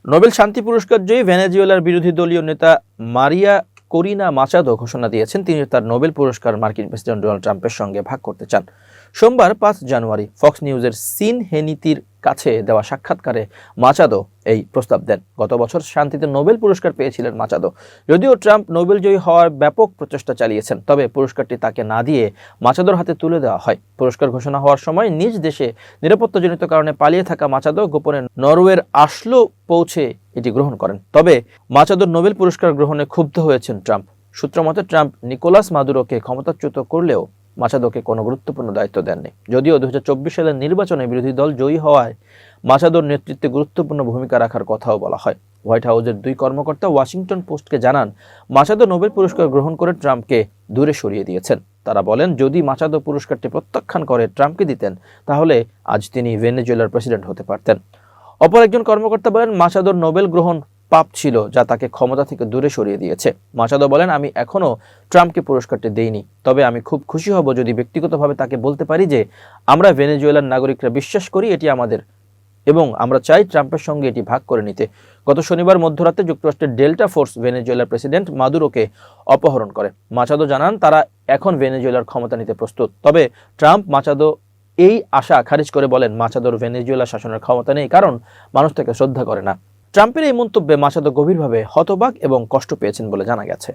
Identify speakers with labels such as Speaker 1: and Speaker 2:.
Speaker 1: Nobel শান্তি পুরস্কার জয়ী ভেনেজুয়েলার বিরোধী দলীয় নেতা মারিয়া করিনা মাচাদো ঘোষণা দিয়েছেন তিনি তার নোবেল পুরস্কার মার্কিন প্রেসিডেন্ট ডোনাল্ড ট্রাম্পের সঙ্গে ভাগ করতে চান। সোমবার ৫ জানুয়ারি ফক্স নিউজের সিন হেনিতির কাছে দেওয়া সাক্ষাৎকারে মাচাদো এই প্রস্তাব দেন। গত বছর শান্তিতে নোবেল পুরস্কার পেয়েছিলেন মাচাদো। যদিও ট্রাম্প নোবেল জয়ী হওয়ার ব্যাপক প্রচেষ্টা চালিয়েছেন, তবে পুরস্কারটি তাকে না দিয়ে মাচাদোর হাতে তুলে দেওয়া হয়। পুরস্কার ঘোষণা হওয়ার সময় নিজ দেশে নিরাপত্তাজনিত কারণে পালিয়ে থাকা মাচাদো গোপনে নরওয়ের অসলো পৌঁছে এটি গ্রহণ করেন। তবে মাচাদোর নোবেল পুরস্কার গ্রহণে ক্ষুব্ধ হয়েছেন ট্রাম্প। সূত্রমতে ট্রাম্প নিকোলাস মাদুরোকে ক্ষমতাচ্যুত করলেও মাচাদোকে কোনো গুরুত্বপূর্ণ দায়িত্ব দেননি। যদিও ২০২৪ সালের নির্বাচনে বিরোধী দল জয়ী হওয়ায় মাচাদোর নেতৃত্বে গুরুত্বপূর্ণ ভূমিকা রাখার কথাও বলা হয়। হোয়াইট হাউসের ২ কর্মকর্তা ওয়াশিংটন পোস্টকে জানান, মাচাদো নোবেল পুরস্কার গ্রহণ করে ট্রাম্পকে দূরে সরিয়ে দিয়েছেন। তারা বলেন, যদি মাচাদো পুরস্কারটি প্রত্যাখ্যান করে ট্রাম্পকে দিতেন, তাহলে আজ তিনি ভেনেজুয়েলার প্রেসিডেন্ট হতে পারতেন। অপর একজন কর্মকর্তা বলেন, মাচাদোর নোবেল গ্রহণ পাপ ছিল, যা তাকে ক্ষমতা থেকে দূরে সরিয়ে দিয়েছে। মাচাদো বলেন, আমি এখনো ট্রাম্পকে পুরস্কারটি দেইনি, তবে আমি খুব খুশি হব যদি ব্যক্তিগতভাবে তাকে বলতে পারি যে আমরা ভেনেজুয়েলার নাগরিকরা বিশ্বাস করি এটি আমাদের এবং আমরা চাই ট্রাম্পের সঙ্গে এটি ভাগ করে নিতে। গত শনিবার মধ্যরাতে যুক্তরাষ্ট্রের ডেল্টা ফোর্স ভেনেজুয়েলার প্রেসিডেন্ট মাদুরোকে অপহরণ করে। মাচাদো জানান তারা এখন ভেনেজুয়েলার ক্ষমতা নিতে প্রস্তুত। তবে ট্রাম্প মাচাদো এই আশা খারিজ করে বলেন, মাচাদোর ভেনেজুয়েলা শাসনের ক্ষমতা নেই, কারণ মানুষ তাকে শ্রদ্ধা করে না। ট্রাম্পের এই মন্তব্যে মাচাদো গভীরভাবে হতবাক এবং কষ্ট পেয়েছেন বলে জানা গেছে।